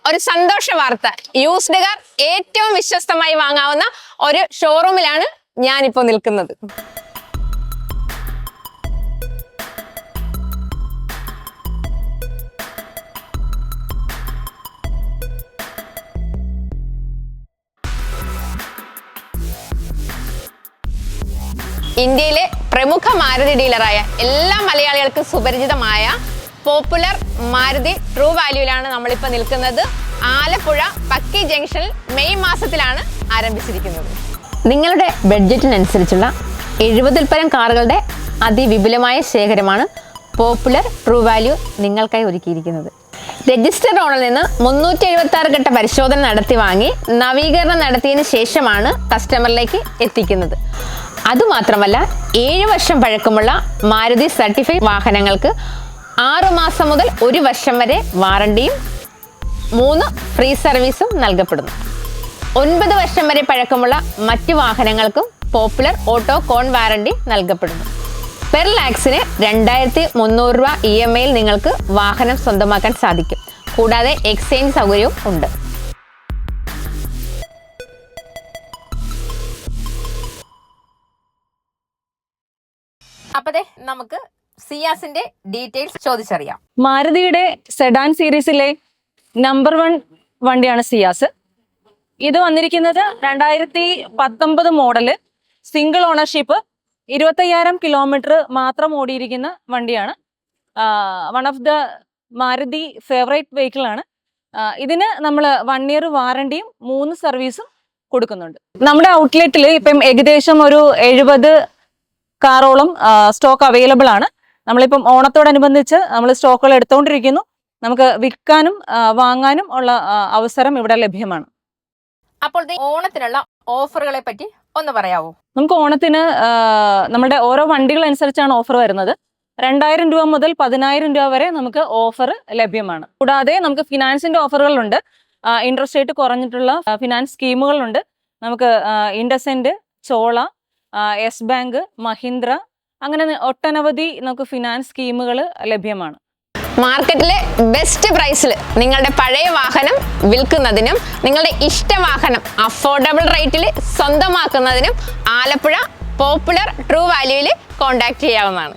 ഒരു സന്തോഷ വാർത്ത. യൂസ്ഡ് കാർ ഏറ്റവും വിശ്വസ്തമായി വാങ്ങാവുന്ന ഒരു ഷോറൂമിലാണ് ഞാനിപ്പോ നിൽക്കുന്നത്. ഇന്ത്യയിലെ പ്രമുഖ മാരുതി ഡീലറായ എല്ലാ മലയാളികൾക്കും സുപരിചിതമായ പോപ്പുലർ മാരുതി ട്രൂ വാല്യൂലാണ് നമ്മളിപ്പോൾ നിൽക്കുന്നത്. ആലപ്പുഴ പക്കി ജംഗ്ഷനിൽ മെയ് മാസത്തിലാണ് ആരംഭിച്ചിരിക്കുന്നത്. നിങ്ങളുടെ ബഡ്ജറ്റിനനുസരിച്ചുള്ള 70-ൽ പരം കാറുകളുടെ അതിവിപുലമായ ശേഖരമാണ് പോപ്പുലർ ട്രൂ വാല്യൂ നിങ്ങൾക്കായി ഒരുക്കിയിരിക്കുന്നത്. രജിസ്റ്റർ ഓണിൽ നിന്ന് 376 ഘട്ട പരിശോധന നടത്തി വാങ്ങി നവീകരണം നടത്തിയതിനു ശേഷമാണ് കസ്റ്റമറിലേക്ക് എത്തിക്കുന്നത്. അതുമാത്രമല്ല 7 വർഷം പഴക്കമുള്ള മാരുതി സർട്ടിഫൈഡ് വാഹനങ്ങൾക്ക് 6 മാസം മുതൽ 1 വർഷം വരെ വാറണ്ടിയും 3 ഫ്രീ സർവീസും നൽകപ്പെടുന്നു. 9 വർഷം വരെ പഴക്കമുള്ള മറ്റു വാഹനങ്ങൾക്കും പോപ്പുലർ ഓട്ടോ കോൺ വാറണ്ടി നൽകപ്പെടുന്നു. പെർ ലാക്സിന് 2300 രൂപ EMI നിങ്ങൾക്ക് വാഹനം സ്വന്തമാക്കാൻ സാധിക്കും. കൂടാതെ എക്സ്ചേഞ്ച് സൗകര്യവും ഉണ്ട്. അപ്പതേ നമുക്ക് സിയാസിന്റെ ഡീറ്റെയിൽസ് ചോദിച്ചറിയാം. മാരുതിയുടെ സെഡാൻ സീരീസിലെ നമ്പർ 1 വണ്ടിയാണ് സിയാസ്. ഇത് വന്നിരിക്കുന്നത് 2019 മോഡല്, സിംഗിൾ ഓണർഷിപ്പ്, 25,000 കിലോമീറ്റർ മാത്രം ഓടിയിരിക്കുന്ന വണ്ടിയാണ്. One of the Maruti favourite vehicle ആണ്. ഇതിന് നമ്മൾ 1 ഇയർ വാറണ്ടിയും 3 സർവീസും കൊടുക്കുന്നുണ്ട്. നമ്മുടെ ഔട്ട്ലെറ്റിൽ ഇപ്പം ഏകദേശം ഒരു 70 കാറോളം സ്റ്റോക്ക് അവൈലബിൾ ആണ്. നമ്മളിപ്പം ഓണത്തോടനുബന്ധിച്ച് നമ്മൾ സ്റ്റോക്കുകൾ എടുത്തുകൊണ്ടിരിക്കുന്നു. നമുക്ക് വിൽക്കാനും വാങ്ങാനും ഉള്ള അവസരം ഇവിടെ ലഭ്യമാണ്. അപ്പോൾ ഓണത്തിനുള്ള ഓഫറുകളെ പറ്റി ഒന്ന് പറയാവോ? നമുക്ക് ഓണത്തിന് നമ്മുടെ ഓരോ വണ്ടികൾ അനുസരിച്ചാണ് ഓഫർ വരുന്നത്. 2000 രൂപ മുതൽ 10,000 രൂപ വരെ നമുക്ക് ഓഫർ ലഭ്യമാണ്. കൂടാതെ നമുക്ക് ഫിനാൻസിന്റെ ഓഫറുകളുണ്ട്. ഇൻട്രസ്റ്റ് റേറ്റ് കുറഞ്ഞിട്ടുള്ള ഫിനാൻസ് സ്കീമുകളുണ്ട്. നമുക്ക് ഇൻഡസെന്റ്, ചോള, യെസ് ബാങ്ക്, മഹീന്ദ്ര, അങ്ങനെ ഒട്ടനവധി നമുക്ക് ഫിനാൻസ് സ്കീമുകൾ ലഭ്യമാണ്. മാർക്കറ്റിലെ ബെസ്റ്റ് പ്രൈസിൽ നിങ്ങളുടെ പഴയ വാഹനം വിൽക്കുന്നതിനും നിങ്ങളുടെ ഇഷ്ട വാഹനം അഫോർഡബിൾ റേറ്റിൽ സ്വന്തമാക്കുന്നതിനും ആലപ്പുഴ പോപ്പുലർ ട്രൂ വാല്യൂവിൽ കോൺടാക്ട് ചെയ്യാവുന്നതാണ്.